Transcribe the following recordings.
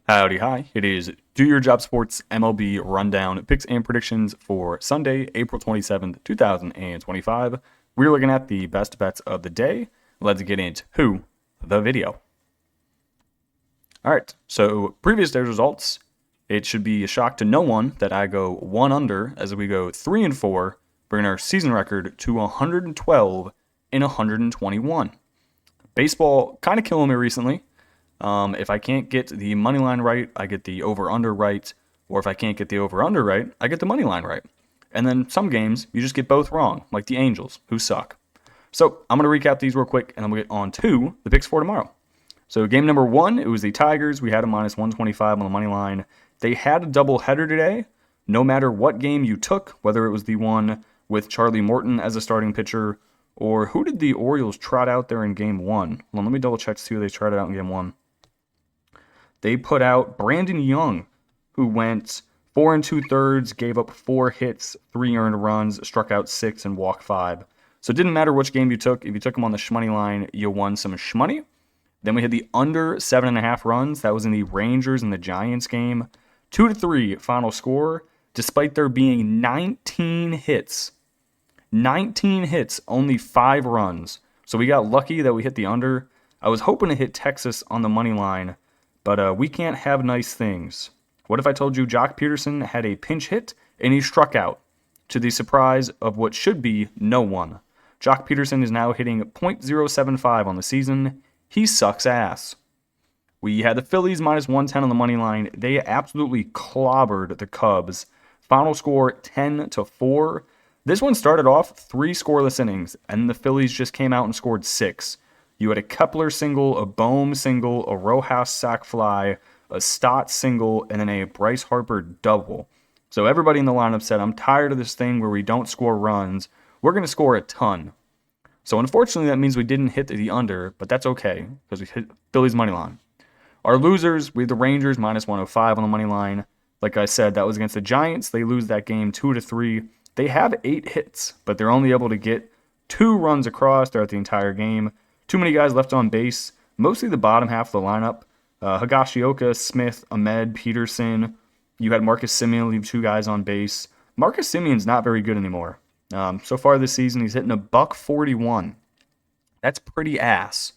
Howdy, hi. It is Do Your Job Sports MLB Rundown picks and predictions for Sunday, April 27th, 2025. We're looking at the best bets of the day. Let's get into the video. All right, so previous day's results. It should be a shock to no one that I go one under as we go 3-4, bringing our season record to 112 and 121. Baseball kind of killing me recently. If I can't get the money line right, I get the over-under right. Or if I can't get the over-under right, I get the money line right. And then some games, you just get both wrong, like the Angels, who suck. So I'm going to recap these real quick, and then we'll get on to the picks for tomorrow. So game number 1, it was the Tigers. We had a minus 125 on the money line. They had a doubleheader today. No matter what game you took, whether it was the one with Charlie Morton as a starting pitcher, or who did the Orioles trot out there in game 1? Well, let me double check to see who they trotted out in game 1. They put out Brandon Young, who went 4 2/3, gave up 4 hits, 3 earned runs, struck out 6, and walked 5. So it didn't matter which game you took. If you took him on the shmoney line, you won some shmoney. Then we had the under 7.5 runs. That was in the Rangers and the Giants game. 2-3 final score, despite there being 19 hits. 19 hits, only 5 runs. So we got lucky that we hit the under. I was hoping to hit Texas on the money line, but we can't have nice things. What if I told you Jock Peterson had a pinch hit and he struck out, to the surprise of what should be no one? Jock Peterson is now hitting .075 on the season. He sucks ass. We had the Phillies minus 110 on the money line. They absolutely clobbered the Cubs. Final score 10-4. This one started off 3 scoreless innings, and the Phillies just came out and scored 6. You had a Kepler single, a Bohm single, a Rojas sac fly, a Stott single, and then a Bryce Harper double. So everybody in the lineup said, I'm tired of this thing where we don't score runs. We're going to score a ton. So unfortunately, that means we didn't hit the under, but that's okay because we hit Phillies money line. Our losers, we had the Rangers minus 105 on the money line. Like I said, that was against the Giants. They lose that game 2-3. They have 8 hits, but they're only able to get 2 runs across throughout the entire game. Too many guys left on base, mostly the bottom half of the lineup. Higashioka, Smith, Ahmed, Peterson. You had Marcus Semien leave 2 guys on base. Marcus Semien's not very good anymore. So far this season, he's hitting a .141. That's pretty ass.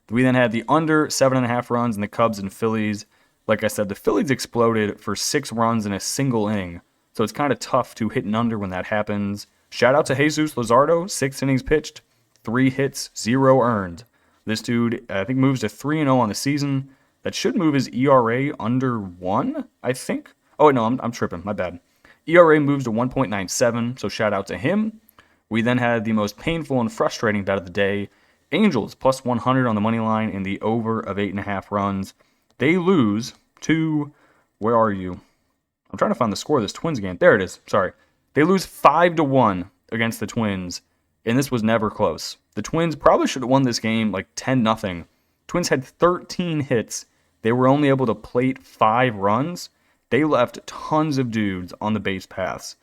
We then had the under 7.5 runs in the Cubs and Phillies. Like I said, the Phillies exploded for 6 runs in a single inning. So it's kind of tough to hit an under when that happens. Shout out to Jesus Luzardo, 6 innings pitched, 3 hits, 0 earned. This dude, I think, moves to 3-0 on the season. That should move his ERA under 1, I think. Oh, no, I'm tripping. My bad. ERA moves to 1.97, so shout out to him. We then had the most painful and frustrating bet of the day. Angels plus 100 on the money line in the over of 8.5 runs. They lose to, where are you? I'm trying to find the score of this Twins game. There it is. Sorry. They lose 5-1 against the Twins, and this was never close. The Twins probably should have won this game like 10-0. Twins had 13 hits. They were only able to plate 5 runs. They left tons of dudes on the base paths.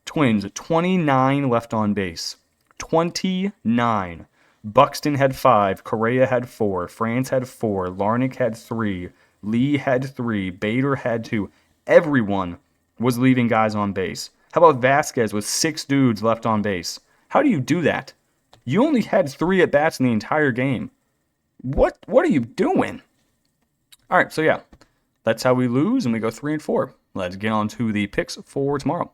Twins, 29 left on base. 29. Buxton had 5. Correa had 4. France had 4. Larnick had 3. Lee had 3. Bader had 2. Everyone was leaving guys on base. How about Vasquez with 6 dudes left on base? How do you do that? You only had 3 at-bats in the entire game. What are you doing? All right, so yeah, that's how we lose, and we go 3-4. Let's get on to the picks for tomorrow.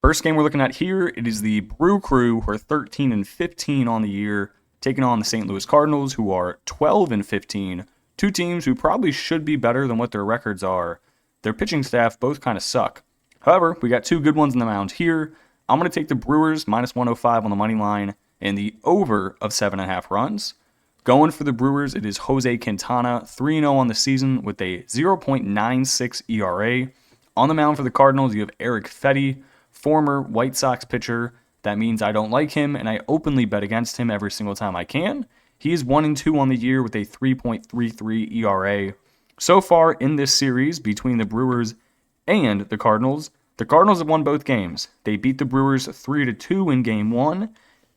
First game we're looking at here, it is the Brew Crew, who are 13-15 on the year, taking on the St. Louis Cardinals, who are 12-15. 2 teams who probably should be better than what their records are. Their pitching staff both kind of suck. However, we got 2 good ones on the mound here. I'm going to take the Brewers minus 105 on the money line and the over of 7.5 runs. Going for the Brewers, it is Jose Quintana, 3-0 on the season with a 0.96 ERA. On the mound for the Cardinals, you have Eric Fetty, former White Sox pitcher. That means I don't like him, and I openly bet against him every single time I can. He is 1-2 on the year with a 3.33 ERA. So far in this series between the Brewers and the Cardinals have won both games. They beat the Brewers 3-2 in Game 1,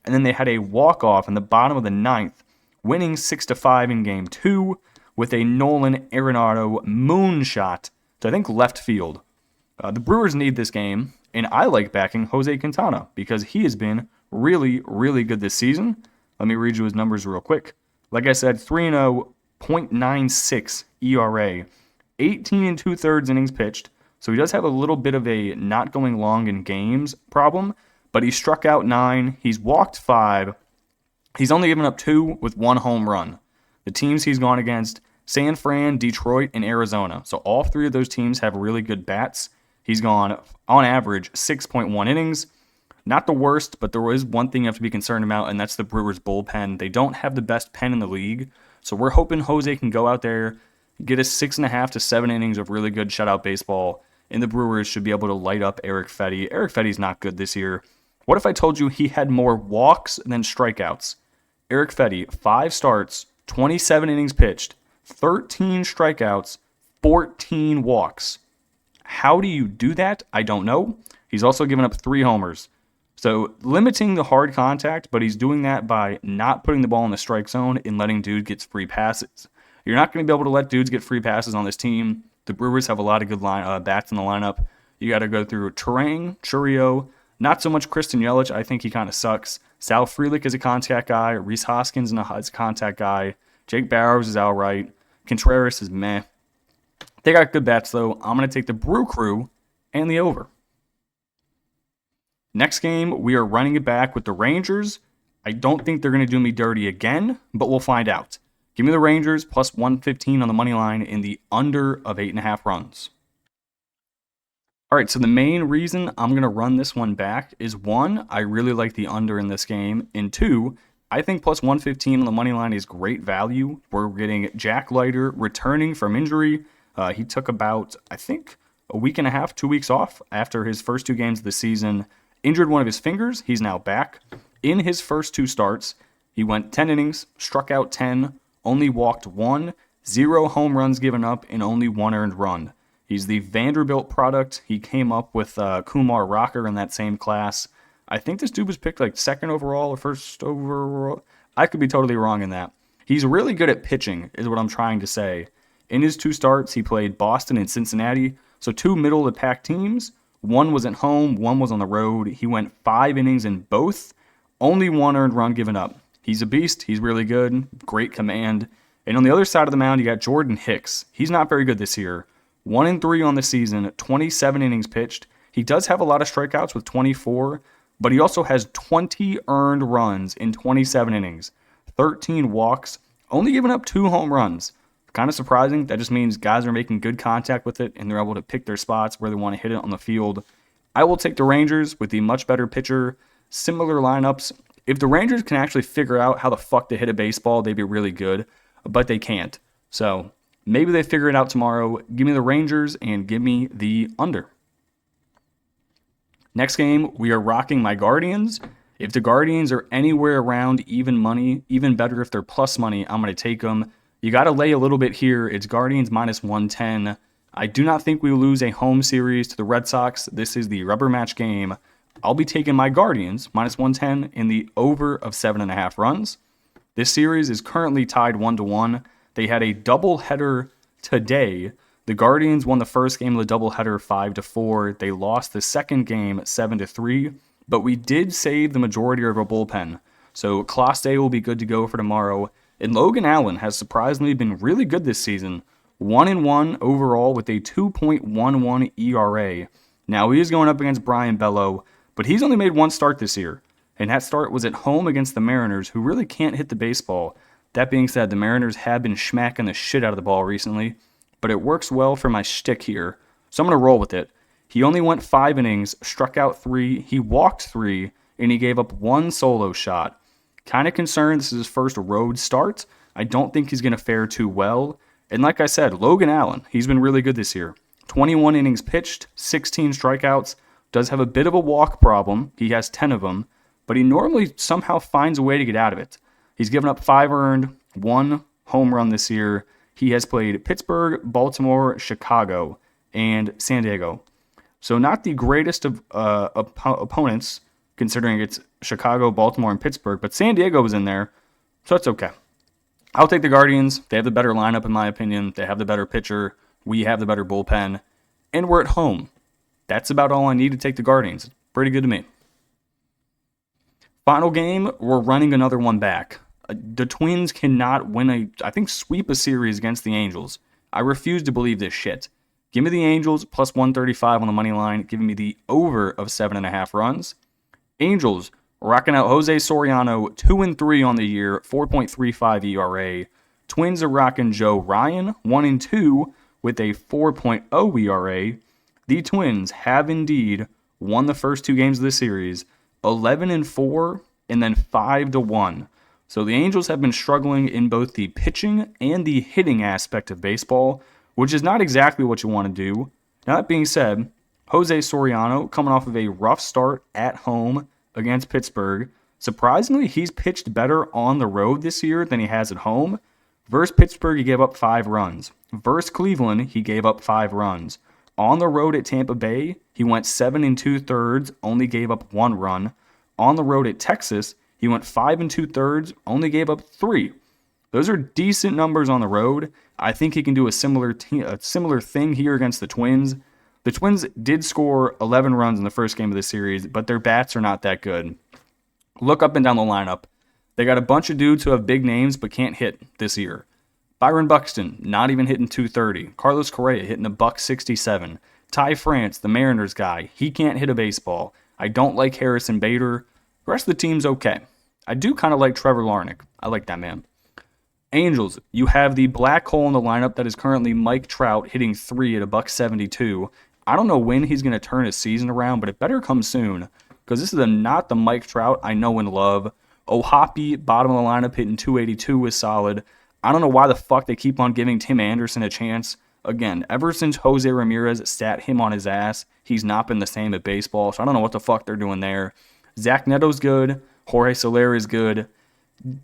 and then they had a walk-off in the bottom of the 9th, winning 6-5 in Game 2. with a Nolan Arenado moonshot to, I think, left field. The Brewers need this game, and I like backing Jose Quintana because he has been really, really good this season. Let me read you his numbers real quick. Like I said, 3-0, .96 ERA, 18 and 2/3 innings pitched. So he does have a little bit of a not going long in games problem, but he struck out 9. He's walked 5. He's only given up 2 with 1 home run. The teams he's gone against, San Fran, Detroit, and Arizona. So all 3 of those teams have really good bats. He's gone, on average, 6.1 innings. Not the worst, but there is one thing you have to be concerned about, and that's the Brewers' bullpen. They don't have the best pen in the league, so we're hoping Jose can go out there, get us 6.5 to 7 innings of really good shutout baseball, and the Brewers should be able to light up Eric Fetty. Eric Fetty's not good this year. What if I told you he had more walks than strikeouts? Eric Fetty, 5 starts, 27 innings pitched, 13 strikeouts, 14 walks. How do you do that? I don't know. He's also given up 3 homers. So limiting the hard contact, but he's doing that by not putting the ball in the strike zone and letting dudes get free passes. You're not going to be able to let dudes get free passes on this team. The Brewers have a lot of good bats in the lineup. You got to go through Terang, Churio, not so much Kristen Yelich. I think he kind of sucks. Sal Frelick is a contact guy. Rhys Hoskins is a contact guy. Jake Barrows is all right. Contreras is meh. They got good bats, though. I'm going to take the Brew Crew and the over. Next game, we are running it back with the Rangers. I don't think they're going to do me dirty again, but we'll find out. Give me the Rangers plus 115 on the money line in the under of 8.5 runs. All right, so the main reason I'm going to run this one back is 1, I really like the under in this game, and 2, I think plus 115 on the money line is great value. We're getting Jack Leiter returning from injury. He took about, I think, a week and a half, 2 weeks off after his first 2 games of the season. Injured one of his fingers. He's now back. In his first 2 starts, he went 10 innings, struck out 10, only walked 1, 0 home runs given up, and only 1 earned run. He's the Vanderbilt product. He came up with Kumar Rocker in that same class. I think this dude was picked like 2nd overall or 1st overall. I could be totally wrong in that. He's really good at pitching, is what I'm trying to say. In his 2 starts, he played Boston and Cincinnati, so 2 middle-of-the-pack teams. 1 was at home, 1 was on the road. He went 5 innings in both. Only 1 earned run given up. He's a beast. He's really good. Great command. And on the other side of the mound, you got Jordan Hicks. He's not very good this year. 1-3 on the season, 27 innings pitched. He does have a lot of strikeouts with 24, but he also has 20 earned runs in 27 innings, 13 walks, only giving up 2 home runs. Kind of surprising. That just means guys are making good contact with it, and they're able to pick their spots where they want to hit it on the field. I will take the Rangers with the much better pitcher, similar lineups. If the Rangers can actually figure out how the fuck to hit a baseball, they'd be really good, but they can't. So maybe they figure it out tomorrow. Give me the Rangers and give me the under. Next game, we are rocking my Guardians. If the Guardians are anywhere around even money, even better if they're plus money, I'm going to take them. You got to lay a little bit here. It's Guardians minus 110. I do not think we lose a home series to the Red Sox. This is the rubber match game. I'll be taking my Guardians minus 110 in the over of 7.5 runs. This series is currently tied 1-1. They had a doubleheader today. The Guardians won the first game of the doubleheader 5-4. They lost the second game 7-3. But we did save the majority of our bullpen. So Clase will be good to go for tomorrow. And Logan Allen has surprisingly been really good this season. 1-1 overall with a 2.11 ERA. Now he is going up against Brian Bello, but he's only made 1 start this year. And that start was at home against the Mariners, who really can't hit the baseball. That being said, the Mariners have been smacking the shit out of the ball recently, but it works well for my shtick here. So I'm going to roll with it. He only went 5 innings, struck out 3, he walked 3, and he gave up 1 solo shot. Kind of concerned this is his first road start. I don't think he's going to fare too well. And like I said, Logan Allen, he's been really good this year. 21 innings pitched, 16 strikeouts, does have a bit of a walk problem. He has 10 of them, but he normally somehow finds a way to get out of it. He's given up 5 earned, 1 home run this year. He has played Pittsburgh, Baltimore, Chicago, and San Diego. So not the greatest of opponents, considering it's Chicago, Baltimore, and Pittsburgh, but San Diego was in there, so that's okay. I'll take the Guardians. They have the better lineup, in my opinion. They have the better pitcher. We have the better bullpen. And we're at home. That's about all I need to take the Guardians. Pretty good to me. Final game, we're running another one back. The Twins cannot sweep a series against the Angels. I refuse to believe this shit. Give me the Angels plus 135 on the money line, giving me the over of 7.5 runs. Angels rocking out Jose Soriano, 2-3 on the year, 4.35 ERA. Twins are rocking Joe Ryan, 1-2 with a 4.0 ERA. The Twins have indeed won the first 2 games of the series, 11-4 and then 5-1. So the Angels have been struggling in both the pitching and the hitting aspect of baseball, which is not exactly what you want to do. Now, that being said, Jose Soriano, coming off of a rough start at home against Pittsburgh, surprisingly, he's pitched better on the road this year than he has at home. Versus Pittsburgh, he gave up 5 runs. Versus Cleveland, he gave up 5 runs. On the road at Tampa Bay, he went 7 2/3, only gave up 1 run. On the road at Texas, he went 5 2/3, only gave up 3. Those are decent numbers on the road. I think he can do a similar thing here against the Twins. The Twins did score 11 runs in the first game of the series, but their bats are not that good. Look up and down the lineup. They got a bunch of dudes who have big names but can't hit this year. Byron Buxton, not even hitting 230. Carlos Correa hitting a $167. Ty France, the Mariners guy, he can't hit a baseball. I don't like Harrison Bader. The rest of the team's okay. I do kind of like Trevor Larnach. I like that man. Angels, you have the black hole in the lineup that is currently Mike Trout hitting 3 at a $172. I don't know when he's going to turn his season around, but it better come soon because this is not the Mike Trout I know and love. Ohapi, bottom of the lineup, hitting 282 is solid. I don't know why the fuck they keep on giving Tim Anderson a chance. Again, ever since Jose Ramirez sat him on his ass, he's not been the same at baseball, so I don't know what the fuck they're doing there. Zach Neto's good. Jorge Soler is good.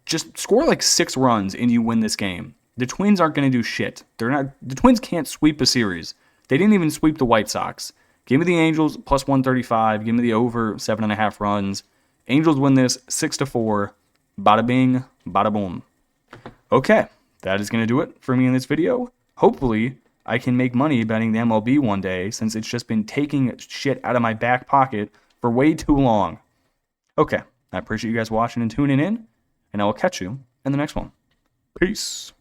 Just score like 6 runs and you win this game. The Twins aren't going to do shit. The Twins can't sweep a series. They didn't even sweep the White Sox. Give me the Angels plus 135. Give me the over 7.5 runs. Angels win this 6-4. Bada bing, bada boom. Okay, that is going to do it for me in this video. Hopefully, I can make money betting the MLB one day since it's just been taking shit out of my back pocket for way too long. Okay, I appreciate you guys watching and tuning in, and I will catch you in the next one. Peace.